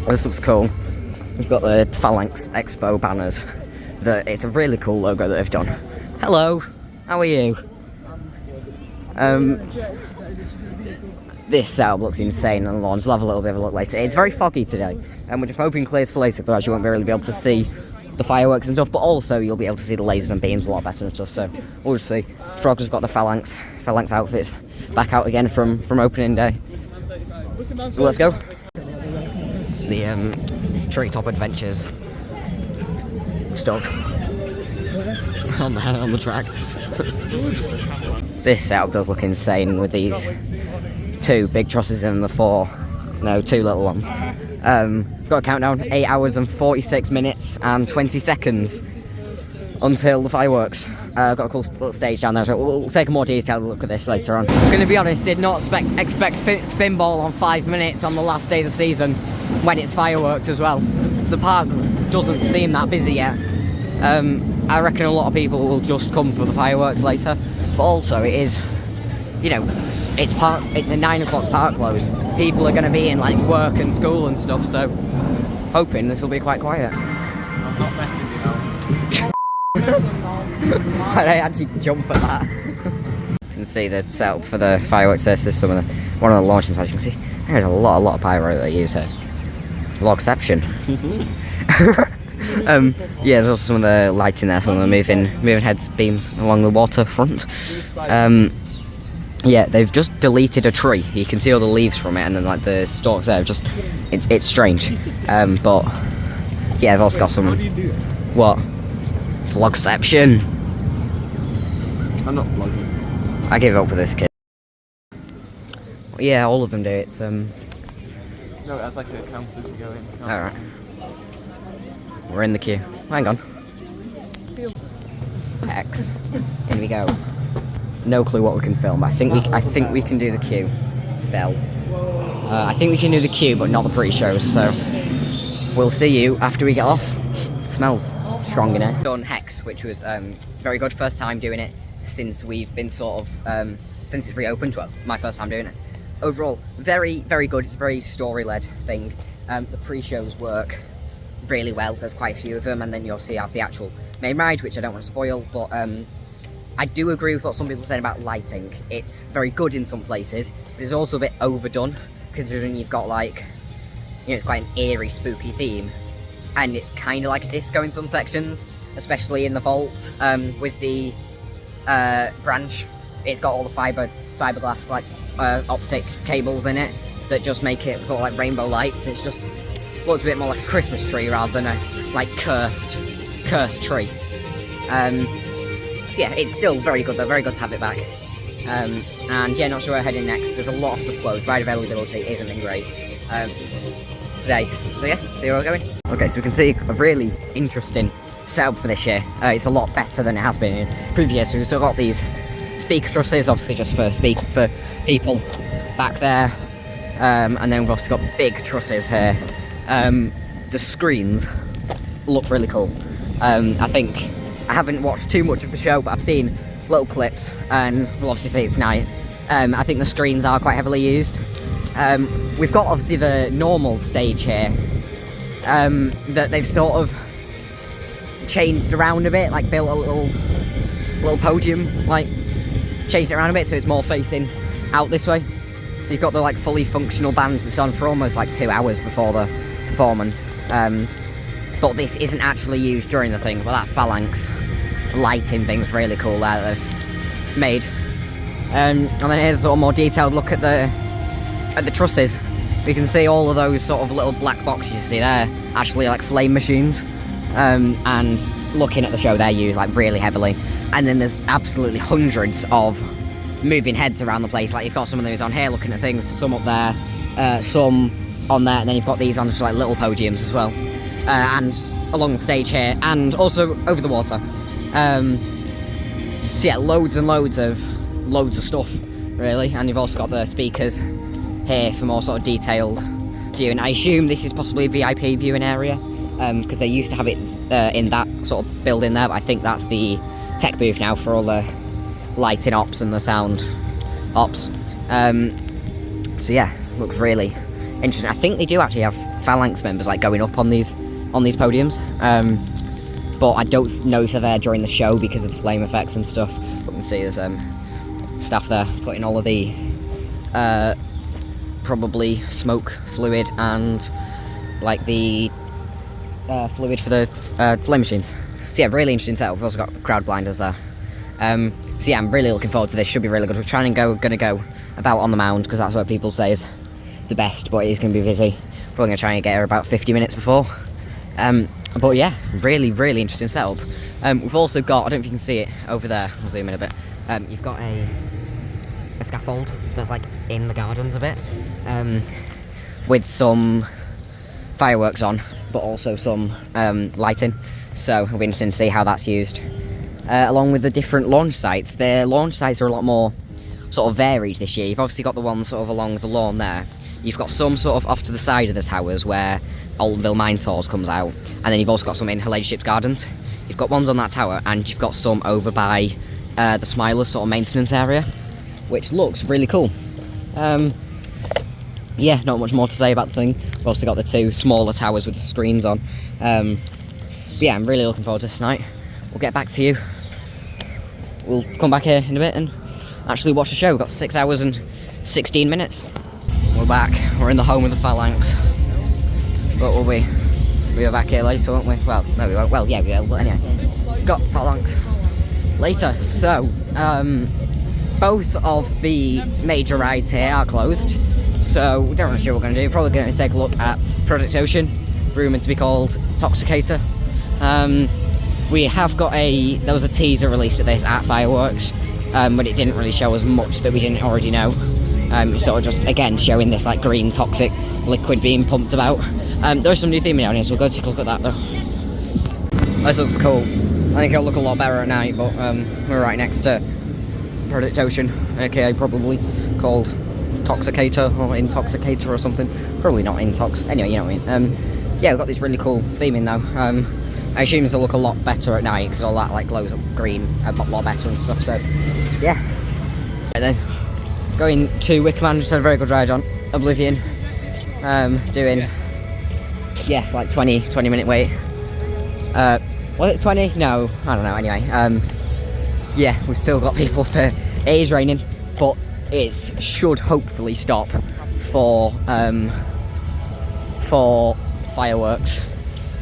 This looks cool. We've got the Phalanx Expo banners. It's a really cool logo that they've done. Hello, how are you? This setup looks insane on the lawns. We'll have a little bit of a look later. It's very foggy today, and we're just hoping clears for later, otherwise you won't really be able to see the fireworks and stuff, but also you'll be able to see the lasers and beams a lot better and stuff, so we'll just see. Frogs have got the Phalanx outfits back out again from opening day. So let's go. The Treetop Adventures stuck on the track. This setup does look insane with these 2 big trusses and the 2 little ones. Got a countdown, 8 hours and 46 minutes and 20 seconds until the fireworks. Got a cool little stage down there, so we'll take a more detailed look at this later on. I'm going to be honest, did not expect Spinball on 5 minutes on the last day of the season when it's fireworks as well. The park doesn't seem that busy yet. I reckon a lot of people will just come for the fireworks later, but also it is, you know, it's a 9 o'clock park close. People are going to be in like work and school and stuff, so hoping this will be quite quiet. I'm not messing you now. I actually jump at that. You can see the setup for the fireworks. This is one of the launching sites. You can see there's a lot of pyro that they use here. Vlogception. Yeah, there's also some of the lighting there, some of the moving heads, beams along the waterfront. Yeah, they've just deleted a tree. You can see all the leaves from it, and then like the stalks there. It's strange. But yeah, they've also got some. How do you do it? What? Vlogception. I'm not vlogging. I gave up with this kid. Yeah, all of them do it. No, that's like a count as you go in. Alright. We're in the queue. Hang on. X. In we go. No clue what we can film, but I think we can do the queue. Bell. I think we can do the queue, but not the pre-shows, so we'll see you after we get off. Smells strong in here. Done Hex, which was very good. First time doing it since we've been sort of since it's reopened to us. My first time doing it. Overall, very, very good. It's a very story-led thing. The pre-shows work really well. There's quite a few of them, and then you obviously have the actual main ride, which I don't want to spoil, but I do agree with what some people said about lighting. It's very good in some places, but it's also a bit overdone, considering you've got like, you know, it's quite an eerie, spooky theme, and it's kind of like a disco in some sections, especially in the vault with the branch. It's got all the fiberglass like optic cables in it that just make it sort of like rainbow lights. It's just looks a bit more like a Christmas tree rather than a like cursed tree. So yeah, it's still very good though, very good to have it back. And yeah, not sure where we're heading next. There's a lot of stuff closed. Ride availability isn't been great today. So yeah, see where we're going. Okay, so we can see a really interesting setup for this year. It's a lot better than it has been in previous years. So we've still got these speaker trusses, obviously just for people back there. And then we've also got big trusses here. The screens look really cool. I think I haven't watched too much of the show, but I've seen little clips, and we'll obviously see it tonight. I think the screens are quite heavily used. We've got obviously the normal stage here that they've sort of changed around a bit, like built a little podium, like changed it around a bit so it's more facing out this way. So you've got the like fully functional band that's on for almost like 2 hours before the performance. But this isn't actually used during the thing, but that Phalanx lighting thing's really cool there that they've made. And then here's a sort of more detailed look at the trusses. We can see all of those sort of little black boxes you see there, actually like flame machines. And looking at the show, they're used like really heavily. And then there's absolutely hundreds of moving heads around the place. Like you've got some of those on here looking at things, some up there, some on there, and then you've got these on just like little podiums as well. And along the stage here, and also over the water. So yeah, loads and loads of stuff, really. And you've also got the speakers here for more sort of detailed viewing. I assume this is possibly a VIP viewing area, because they used to have it in that sort of building there, but I think that's the tech booth now for all the lighting ops and the sound ops. So yeah, looks really interesting. I think they do actually have Phalanx members like going up on these podiums, but I don't know if they're there during the show because of the flame effects and stuff. But we can see there's staff there putting all of the probably smoke fluid and like the fluid for the flame machines. So yeah, really interesting setup. We've also got crowd blinders there. So yeah, I'm really looking forward to this. Should be really good. We're going to go about on the mound because that's what people say is the best, but it is going to be busy. Probably going to try and get here about 50 minutes before. But yeah, really interesting setup. We've also got, I don't know if you can see it over there, I'll zoom in a bit. You've got a scaffold that's like in the gardens a bit, with some fireworks on, but also some lighting. So it'll be interesting to see how that's used. Along with the different launch sites. The launch sites are a lot more sort of varied this year. You've obviously got the ones sort of along the lawn there. You've got some sort of off to the side of the towers where Altonville Mine Tours comes out, and then you've also got some in Her Ladyship's Gardens. You've got ones on that tower, and you've got some over by the Smilers sort of maintenance area, which looks really cool. Yeah, not much more to say about the thing. We've also got the two smaller towers with the screens on. But yeah, I'm really looking forward to this night. We'll get back to you. We'll come back here in a bit and actually watch the show. We've got 6 hours and 16 minutes. We're back. We're in the home of the Phalanx. But we'll be back here later, won't we? Well, no, we won't. Well, yeah, we will. But anyway, got Phalanx later. So, both of the major rides here are closed. So, we don't really sure what we're going to do. Probably going to take a look at Project Ocean, rumoured to be called Toxicator. We have got there was a teaser released at this at Fireworks, but it didn't really show us much that we didn't already know. It's sort of just, again, showing this like green toxic liquid being pumped about. There's some new theming down here, so we'll go take a look at that though. This looks cool. I think it'll look a lot better at night, but we're right next to Project Ocean, aka probably called Toxicator or Intoxicator or something. Probably not Intox. Anyway, you know what I mean. Yeah, we've got this really cool theming though. I assume this will look a lot better at night because all that like glows up green a lot better and stuff. So yeah. Right then, going to Wickerman. Just had a very good ride on Oblivion. Doing yeah, like 20 minute wait. Was it 20? No, I don't know. Anyway, yeah, we've still got people for. It is raining, but it should hopefully stop for fireworks.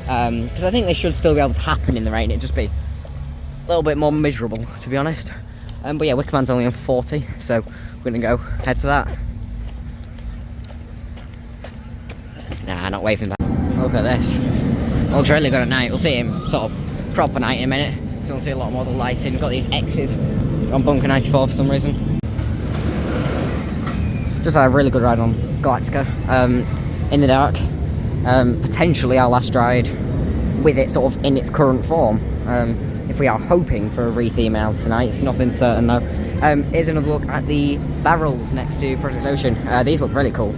Because I think they should still be able to happen in the rain. It'd just be a little bit more miserable, to be honest. But yeah, Wickerman's only on 40, so we're gonna go head to that. Nah, not waving back. Look at this. Looks really good at night. We'll see him sort of proper night in a minute. So we'll see a lot more of the lighting. We've got these X's on Bunker 94 for some reason. Just had a really good ride on Galactica in the dark. Potentially our last ride with it sort of in its current form. If we are hoping for a re-theme out tonight, it's nothing certain though. Here's another look at the barrels next to Project Ocean. These look really cool.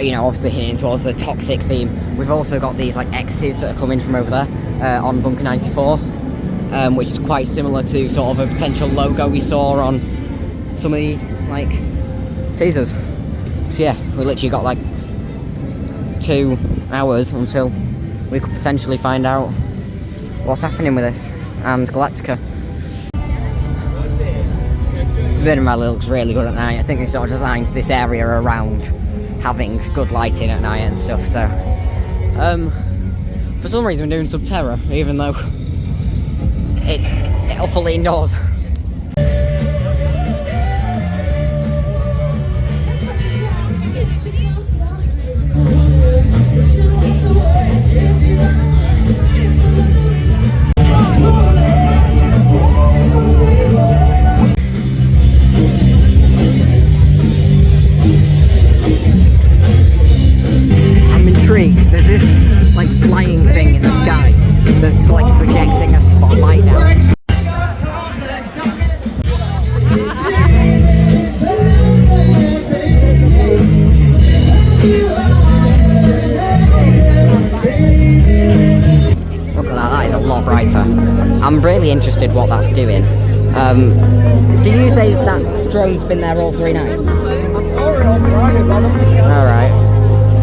You know, obviously hinting towards the toxic theme. We've also got these like X's that are coming from over there on Bunker 94, which is quite similar to sort of a potential logo we saw on some of the like teasers. So yeah, we literally got like 2 hours until we could potentially find out what's happening with this and Galactica. Virgin Valley looks really good at night. I think they sort of designed this area around having good lighting at night and stuff, so for some reason we're doing Subterra, even though it's fully indoors. There's this like flying thing in the sky that's like projecting a spotlight down. really interested what that's doing. Did you say that drone's been there all 3 nights? Alright.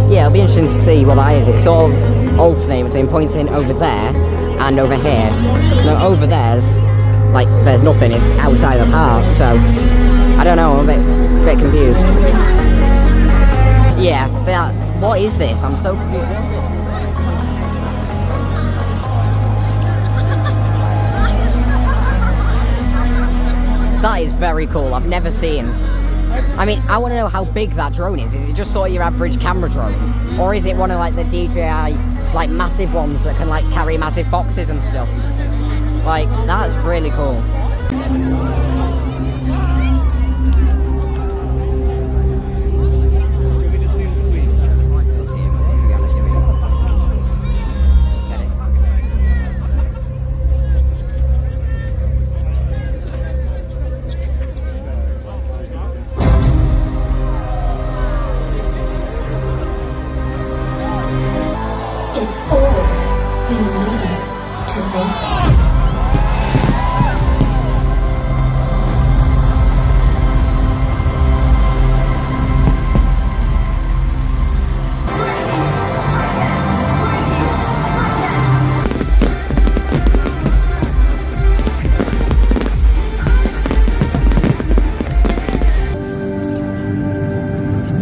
Yeah, it'll be interesting to see what that is. It's sort of alternating between pointing over there and over here. No, over there's nothing, it's outside the park, so I don't know, I'm a bit confused. Yeah, but what is this? I'm so confused. That is very cool. I've never seen. I mean, I want to know how big that drone is. Is it just sort of your average camera drone? Or is it one of like the DJI, like massive ones that can like carry massive boxes and stuff? Like, that's really cool. It's all been leading to this.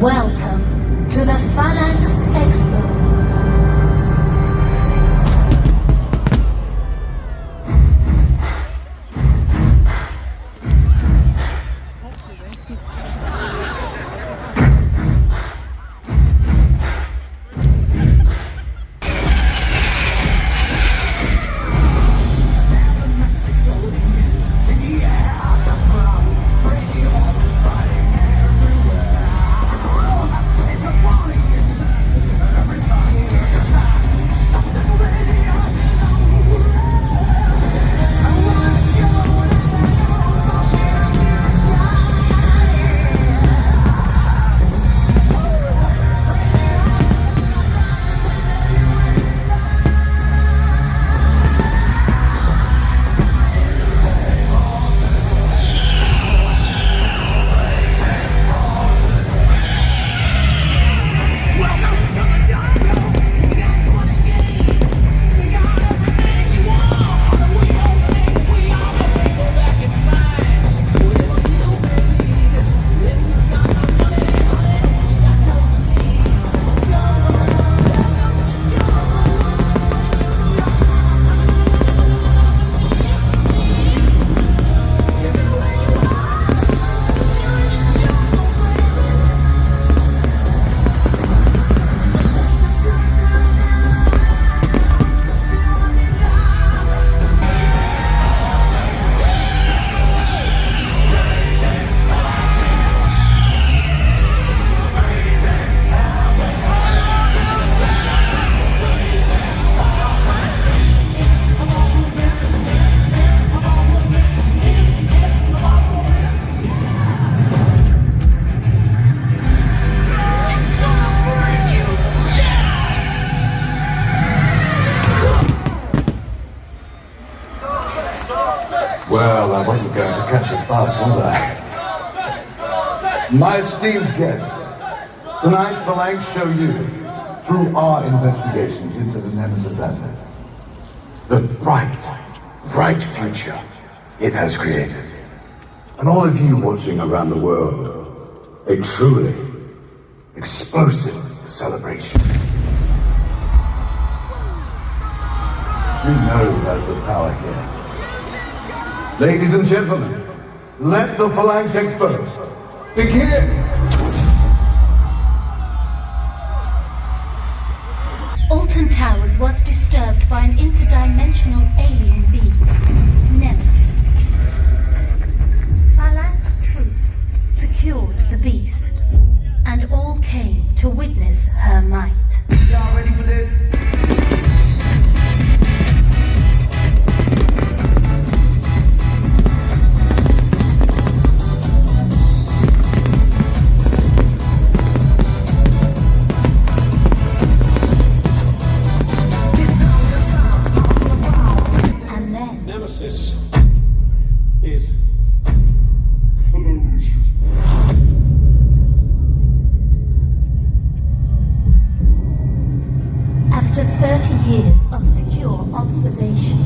Welcome to the Phalanx Expo. Well, I wasn't going to catch a bus, was I? My esteemed guests, tonight Phalanx show you, through our investigations into the Nemesis asset, the bright future it has created. And all of you watching around the world, a truly explosive celebration. You know who has the power here. Ladies and gentlemen, let the Phalanx Expo begin! Alton Towers was disturbed by an interdimensional alien being, Nemesis. Phalanx troops secured the beast, and all came to witness her might. Y'all ready for this? is closed. After 30 years of secure observation,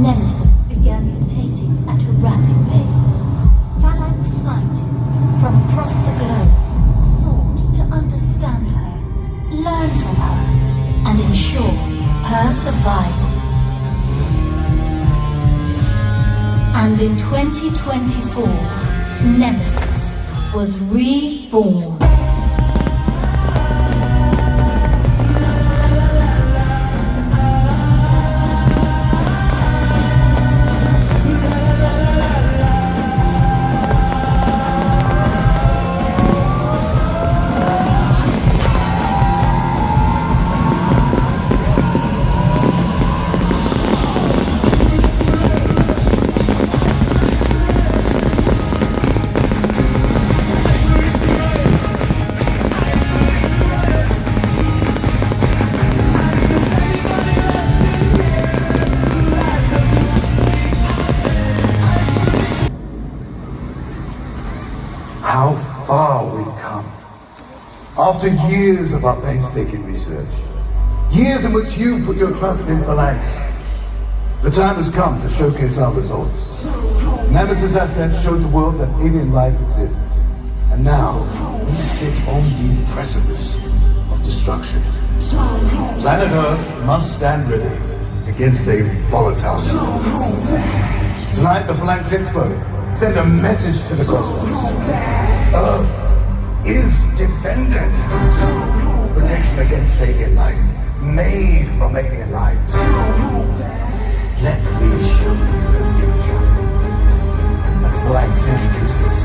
Nemesis began mutating at a rapid pace. Phalanx scientists from across the globe sought to understand her, learn from her, and ensure her survival. And in 2024, Nemesis was reborn. How far we've come. After years of our painstaking research, years in which you put your trust in Phalanx, the time has come to showcase our results. Nemesis assets showed the world that alien life exists. And now, we sit on the precipice of destruction. Planet Earth must stand ready against a volatile universe. Tonight, the Phalanx Expo send a message to the cosmos. Earth is defended. Protection against alien life, made from alien lives. Let me show you the future. As Phalanx introduces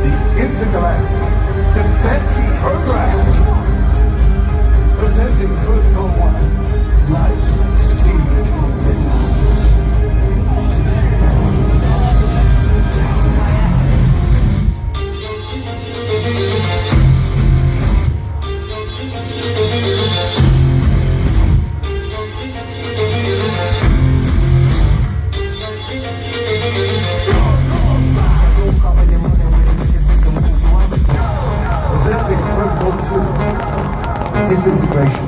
the Intergalactic Defense Program, presenting Protocol 1, Light Speed Missiles. Presenting Protocol 2, Disintegration.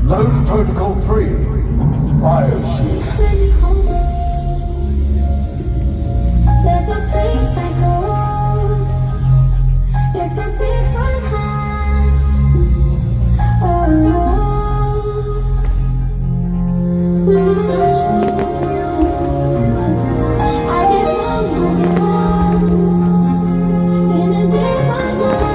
Load Protocol 3, Bioshield. There's a place I go. It's a different kind. Oh no. When you touch me, I get home in a different world.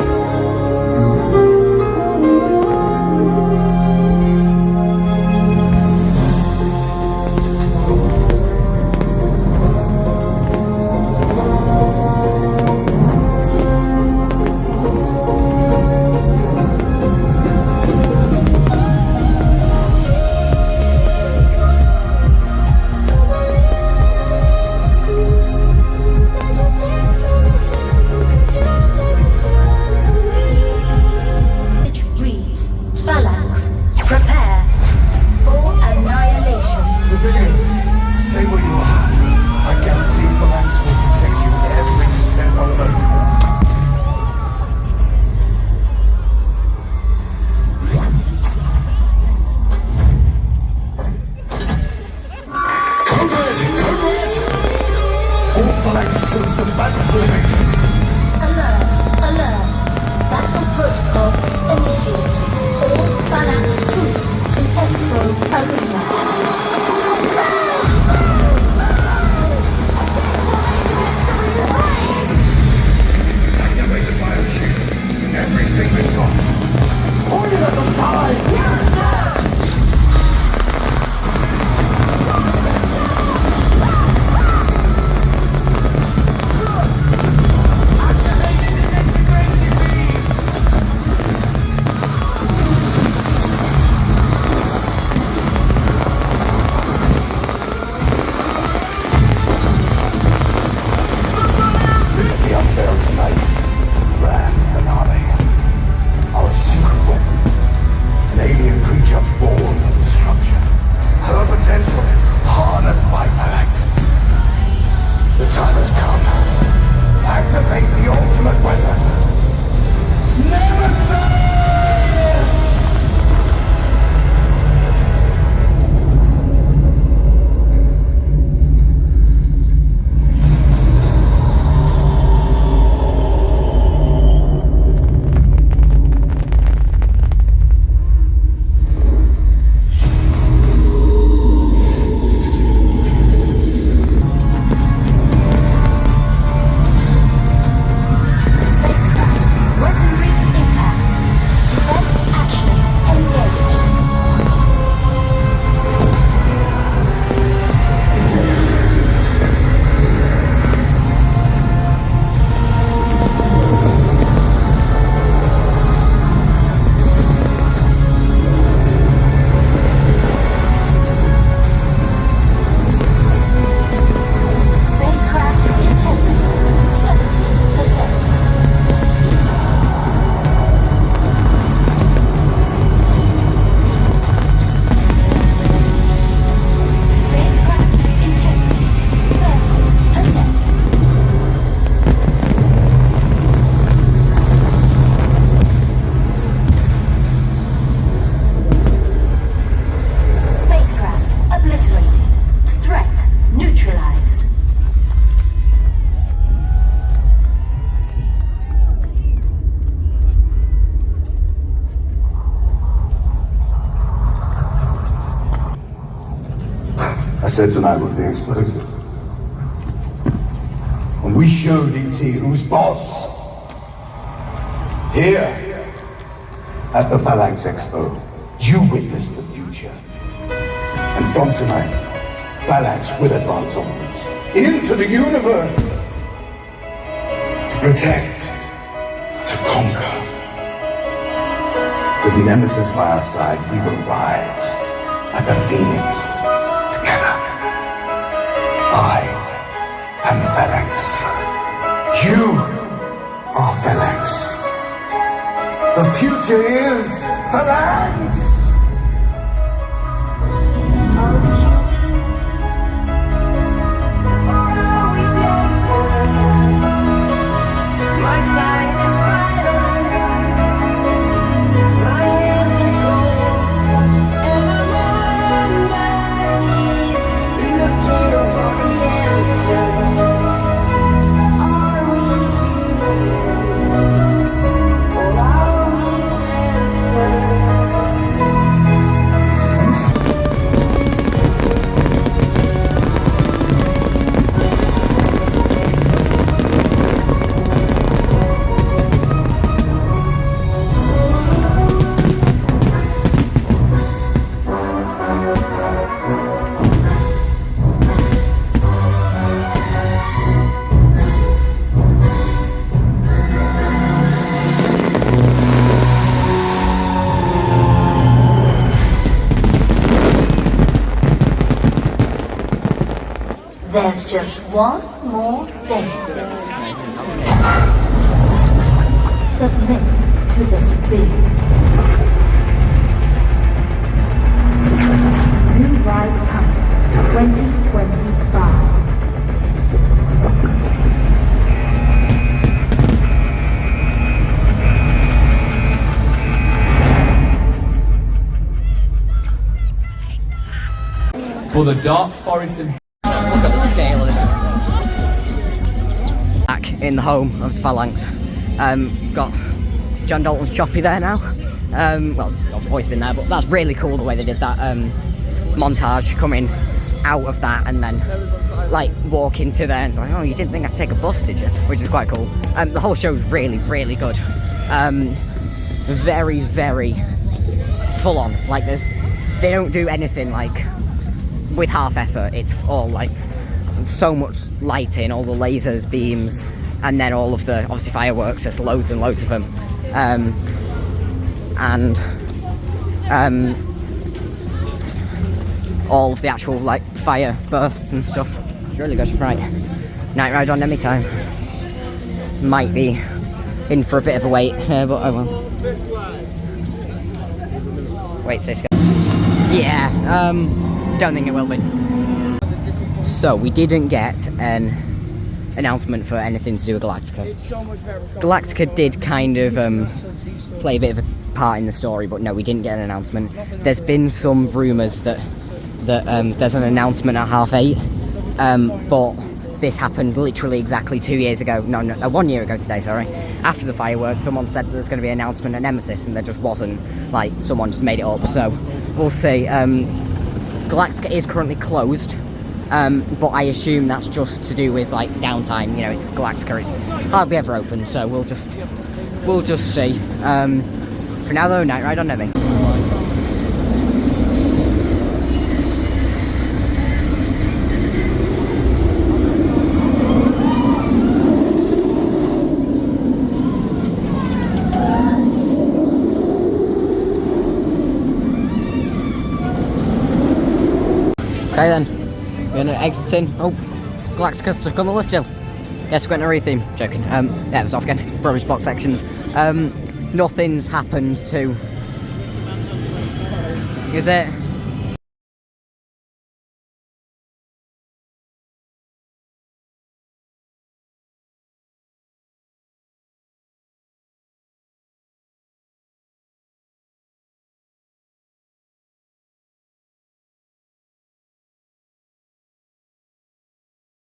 I said tonight would be explosive. When we showed E.T. who's boss, here at the Phalanx Expo, you witnessed the future. And from tonight, Phalanx will advance onwards into the universe to protect, to conquer. With Nemesis by our side, we will rise like a phoenix together. I am Phalanx. You are Phalanx. The future is Phalanx! There's just one more thing. Submit to the speed. New ride coming 2025. For the Dark Forest and Look at the scale of this. Back in the home of the Phalanx. Got John Dalton's Choppy there now. Well, it's always been there, but that's really cool the way they did that montage coming out of that and then like walk into there and it's like, oh, you didn't think I'd take a bus, did you? Which is quite cool. The whole show's really, really good. Very, very full on. Like they don't do anything like with half effort. It's all like so much lighting, all the lasers, beams, and then all of the obviously fireworks. There's loads and loads of them, and all of the actual like fire bursts and stuff. It's really good. Right, night ride on Nemi time. Might be in for a bit of a wait here, but I will. Wait, Cisco. Yeah, don't think it will be. So we didn't get an announcement for anything to do with Galactica. Galactica did kind of play a bit of a part in the story, but no, we didn't get an announcement. There's been some rumours that there's an announcement at 8:30, but this happened literally exactly 2 years ago. No, 1 year ago today, sorry. After the fireworks, someone said that there's going to be an announcement at Nemesis, and there just wasn't. Like, someone just made it up, so we'll see. Galactica is currently closed, but I assume that's just to do with like downtime. You know, it's Galactica; it's hardly ever open, so we'll just see. For now, though, night ride on Nemi. Okay then, we're gonna exit in. Oh, Galactica's stuck on the lift hill. Guess we're going to retheme. Joking. Yeah, it was off again. Rubbish box sections. Nothing's happened to... Is it?